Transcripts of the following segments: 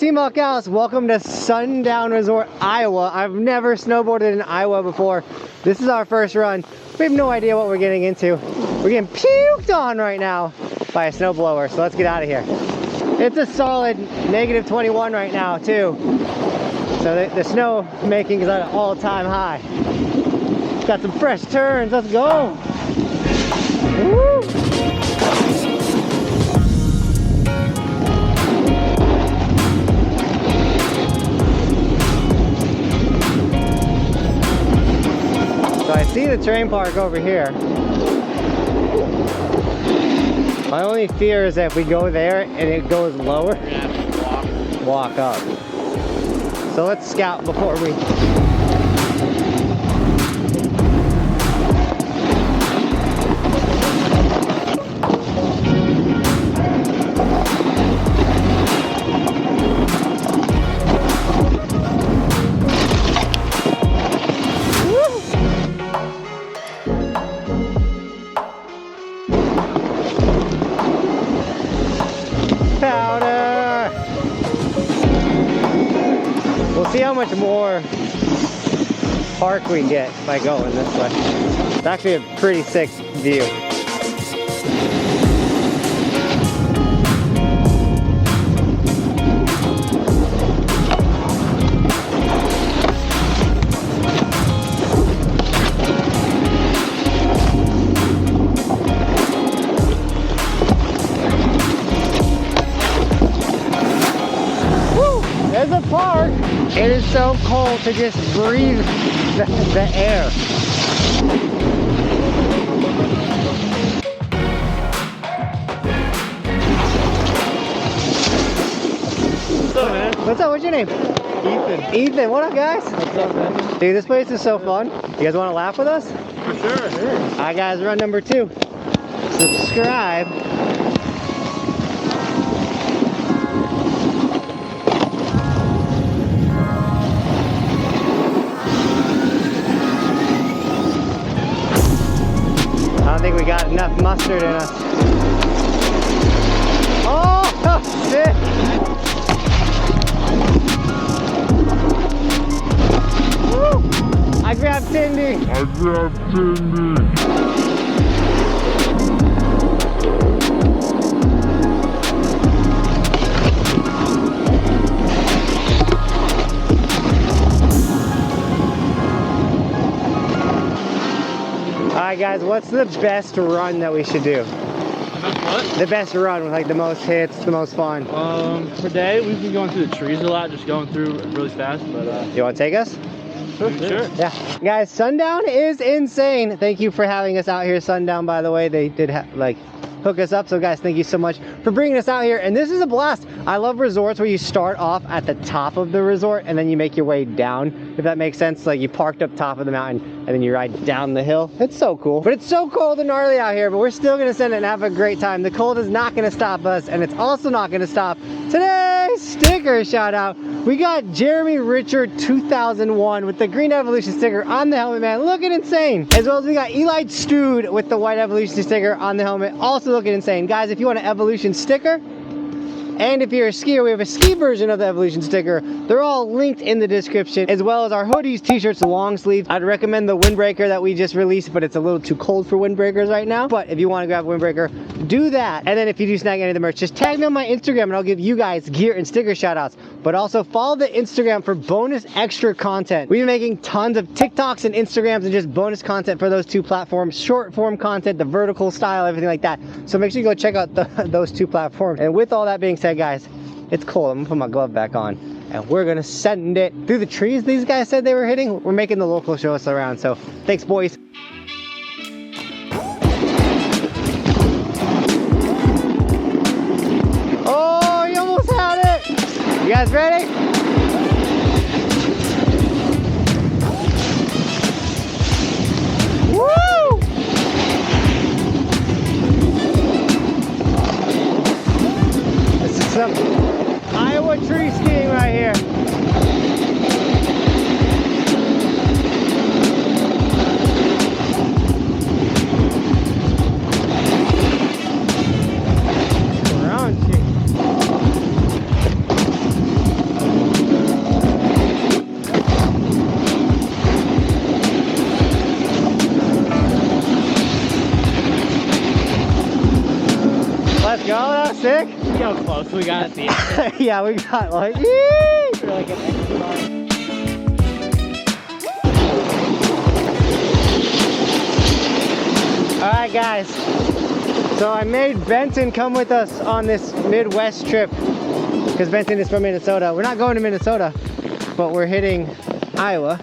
Team Buckhouse, welcome to Sundown Resort, Iowa. I've never snowboarded in Iowa before. This is our first run. We have no idea what we're getting into. We're getting puked on right now by a snowblower, so let's get out of here. It's a solid negative 21 right now too. So the snow making is at an all-time high. Got some fresh turns, let's go. Woo! So I see the terrain park over here. My only fear is that if we go there and it goes lower, we're gonna have to walk up. So let's scout before we... Powder! We'll see how much more park we get by going this way. It's actually a pretty sick view. There's a park. It is so cold to just breathe the air. What's up, man? What's up? What's your name? Ethan. Ethan. What up, guys? What's up, man? Dude, this place is so fun. You guys want to laugh with us? For sure. All right, guys, run number 2. Subscribe. I don't think we got enough mustard in us. Oh, sick! Woo! I grabbed Cindy. Alright guys, what's the best run that we should do? What? The best run with like the most hits, the most fun. Today we've been going through the trees a lot, just going through really fast, but You want to take us? sure. Yeah. Guys, Sundown is insane. Thank you for having us out here, Sundown, by the way. They did hook us up. So guys, thank you so much for bringing us out here. And this is a blast. I love resorts where you start off at the top of the resort and then you make your way down, if that makes sense. Like you parked up top of the mountain and then you ride down the hill. It's so cool. But it's so cold and gnarly out here, but we're still gonna send it and have a great time. The cold is not gonna stop us, and it's also not gonna stop today's sticker shout out. We got Jeremy Richard 2001 with the green Evolution sticker on the helmet, man, looking insane. As well as we got Eli Stude with the white Evolution sticker on the helmet, also looking insane. Guys, if you want an Evolution sticker, and if you're a skier, we have a ski version of the Evolution sticker. They're all linked in the description, as well as our hoodies, t-shirts, long sleeves. I'd recommend the windbreaker that we just released, but it's a little too cold for windbreakers right now. But if you want to grab a windbreaker, do that. And then if you do snag any of the merch, just tag me on my Instagram and I'll give you guys gear and sticker shout outs. But also follow the Instagram for bonus extra content. We've been making tons of TikToks and Instagrams and just bonus content for those 2 platforms, short form content, the vertical style, everything like that. So make sure you go check out those 2 platforms. And with all that being said, guys, it's cold. I'm gonna put my glove back on and we're gonna send it through the trees these guys said they were hitting. We're making the local show us around. So thanks, boys. Oh, you almost had it. You guys ready? Woo! This is some Iowa tree skiing right here. sick? See how close we got at the end. Yeah, we got like, yee! We're like an extra bar. All right, guys. So I made Benton come with us on this Midwest trip because Benton is from Minnesota. We're not going to Minnesota, but we're hitting Iowa.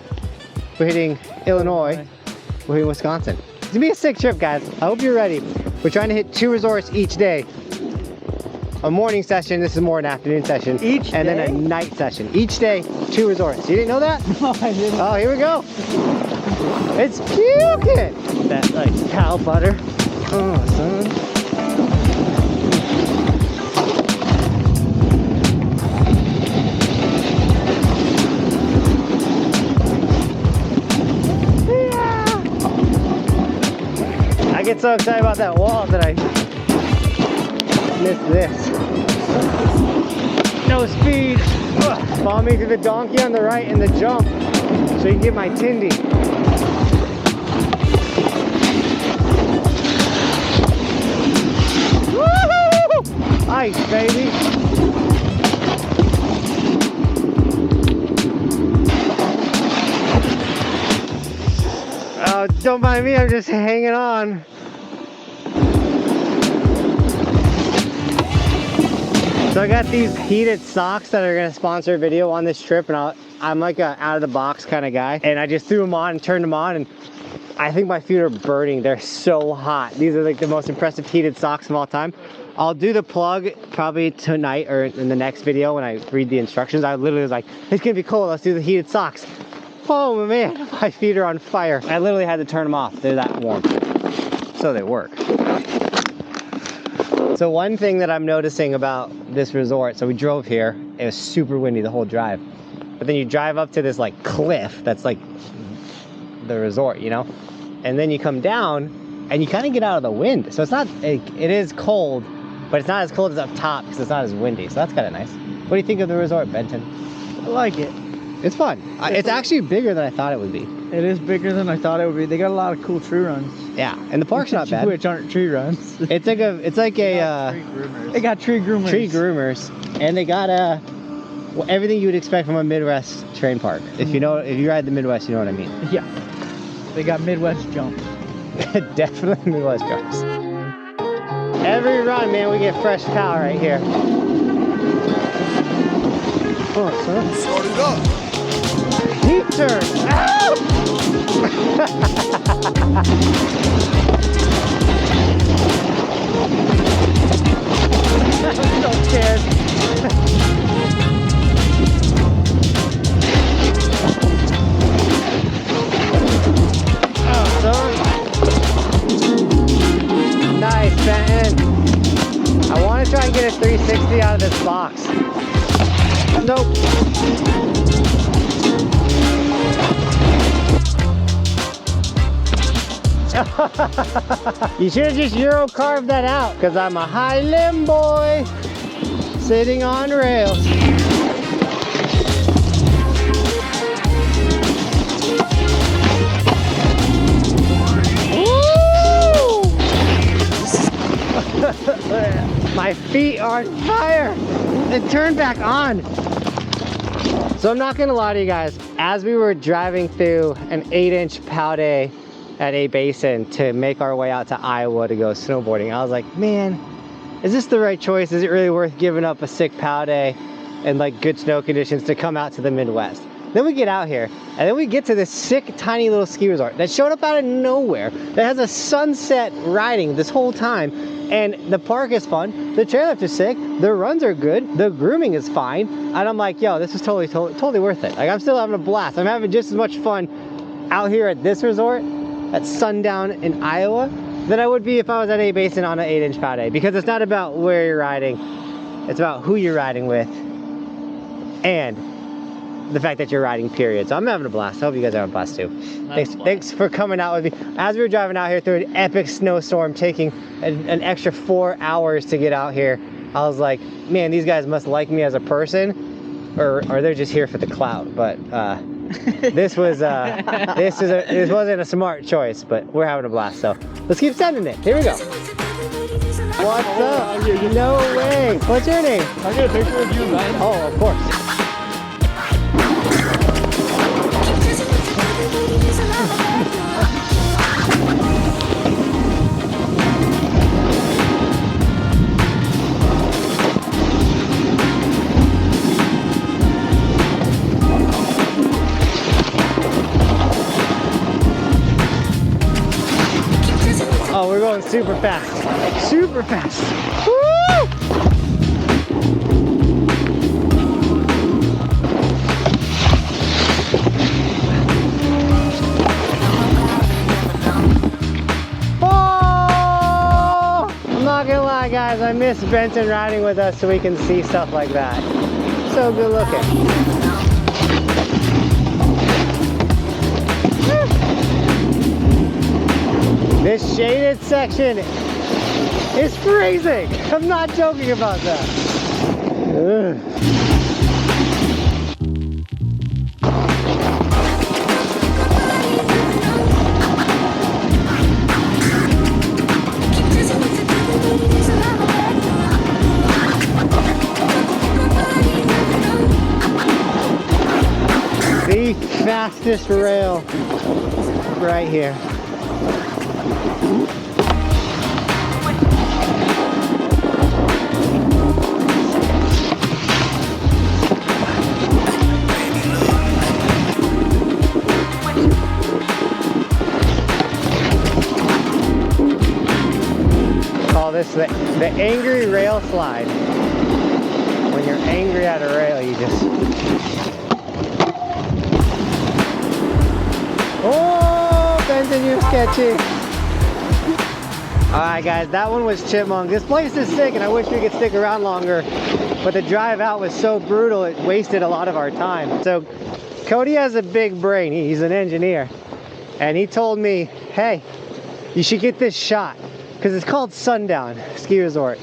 We're hitting Illinois. We're hitting Wisconsin. It's gonna be a sick trip, guys. I hope you're ready. We're trying to hit 2 resorts each day. A morning session, this is more an afternoon session. Each and day? then a night session. Each day, 2 resorts. You didn't know that? No, I didn't. Oh, here we go. It's puking. That like cow butter. Oh, son. I get so excited about that wall that I miss this. No speed. Ugh. Follow me to the donkey on the right and the jump so you can get my Tindy. Woo-hoo! Ice, baby. Oh, don't mind me, I'm just hanging on. So I got these heated socks that are gonna sponsor a video on this trip, and I'm like a out of the box kind of guy, and I just threw them on and turned them on, and I think my feet are burning. They're so hot. These are like the most impressive heated socks of all time. I'll do the plug probably tonight or in the next video when I read the instructions. I literally was like, it's gonna be cold, let's do the heated socks. Oh man, my feet are on fire. I literally had to turn them off. They're that warm. So they work. So one thing that I'm noticing about this resort, so we drove here, it was super windy the whole drive. But then you drive up to this like cliff that's like the resort, you know? And then you come down and you kind of get out of the wind. So it's not, it is cold, but it's not as cold as up top because it's not as windy. So that's kind of nice. What do you think of the resort, Benton? I like it. It's fun. It's actually bigger than I thought it would be. It is bigger than I thought it would be. They got a lot of cool tree runs. Yeah, and the park's not bad. Which aren't tree runs. It's like a They got tree groomers. Tree groomers, and they got everything you would expect from a Midwest terrain park. If you ride the Midwest, you know what I mean. Yeah. They got Midwest jumps. Definitely Midwest jumps. Every run, man, we get fresh power right here. Oh, son. Start it up. Heat turn. Ow! I'm so scared. Oh, son. Nice, Benton. I want to try and get a 360 out of this box. Nope. You should have just Euro carved that out, because I'm a high limb boy sitting on rails. Woo! My feet are on fire. It turned back on. So I'm not gonna lie to you guys, as we were driving through an 8-inch pow day at A Basin to make our way out to Iowa to go snowboarding, I was like, man, is this the right choice? Is it really worth giving up a sick pow day and like good snow conditions to come out to the Midwest? Then we get out here, and then we get to this sick, tiny little ski resort that showed up out of nowhere, that has a sunset riding this whole time, and the park is fun, the chairlift is sick, the runs are good, the grooming is fine, and I'm like, yo, this is totally worth it. Like, I'm still having a blast. I'm having just as much fun out here at this resort, at Sundown in Iowa, than I would be if I was at A Basin on an 8-inch pow day, because it's not about where you're riding, it's about who you're riding with, and the fact that you're riding, period. So I'm having a blast. I hope you guys are having a blast too. Thanks for coming out with me. As we were driving out here through an epic snowstorm, taking an extra 4 hours to get out here, I was like, man, these guys must like me as a person, or they're just here for the clout. But this wasn't a smart choice, but we're having a blast. So let's keep sending it. Here we go. What's up? No way. What's your name? Can I get a picture of you and Ben? Oh, of course. Oh, we're going super fast. Super fast. Woo! Oh! I'm not gonna lie, guys. I miss Benton riding with us so we can see stuff like that. So good looking. This shaded section is freezing. I'm not joking about that. Ugh. The fastest rail right here. Call this the angry rail slide. When you're angry at a rail, you just... Oh, Benton, you're sketchy. Alright guys, that one was Chipmunk. This place is sick and I wish we could stick around longer, but the drive out was so brutal it wasted a lot of our time. So Cody has a big brain, he's an engineer, and he told me, hey, you should get this shot because it's called Sundown Ski Resort,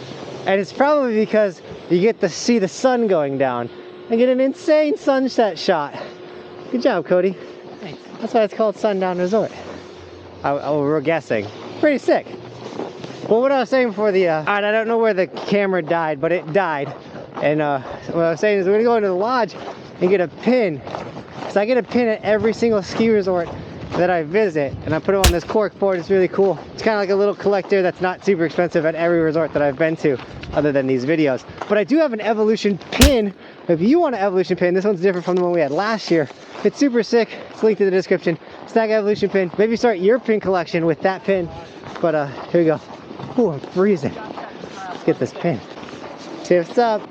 and it's probably because you get to see the sun going down and get an insane sunset shot. Good job, Cody. Thanks. That's why it's called Sundown Resort. We're guessing. Pretty sick. Well, what I was saying before the, alright, I don't know where the camera died, but it died. And what I was saying is we're gonna go into the lodge and get a pin. So I get a pin at every single ski resort that I visit, and I put them on this cork board. It's really cool. It's kind of like a little collector that's not super expensive at every resort that I've been to, other than these videos. But I do have an Evolution pin. If you want an Evolution pin, this one's different from the one we had last year. It's super sick. It's linked in the description. Snag Evolution pin. Maybe start your pin collection with that pin. But here we go. Ooh, I'm freezing. Let's get this pin. Tips up.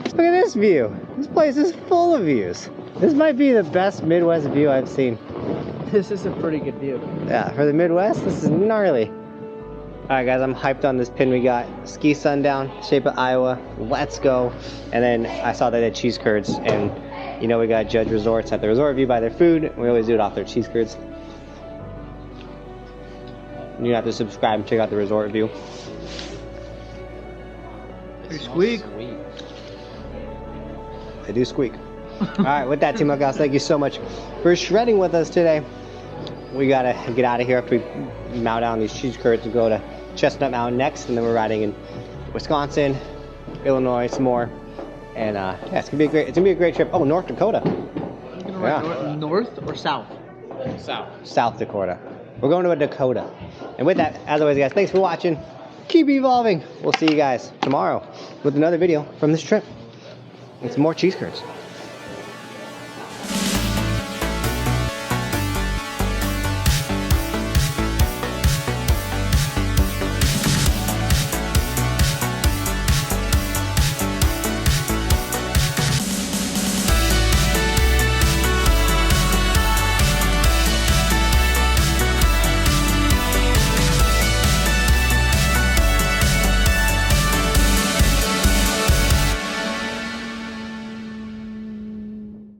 Look at this view. This place is full of views. This might be the best Midwest view I've seen. This is a pretty good view. Yeah, for the Midwest, this is gnarly. Alright guys, I'm hyped on this pin we got. Ski Sundown, shape of Iowa. Let's go. And then I saw they had cheese curds, and you know we got judge resorts at the resort view by their food. We always do it off their cheese curds. You have to subscribe and check out the resort view. They squeak. They do squeak. Alright, with that, Team Buckhouse, thank you so much for shredding with us today. We gotta get out of here after we mow down these cheese curds and go to Chestnut Mountain next, and then we're riding in Wisconsin, Illinois, some more. And yeah, it's gonna be a great trip. Oh, North Dakota. Yeah. North or south? South Dakota. We're going to a Dakota. And with that, as always, guys, thanks for watching. Keep evolving. We'll see you guys tomorrow with another video from this trip and some more cheese curds.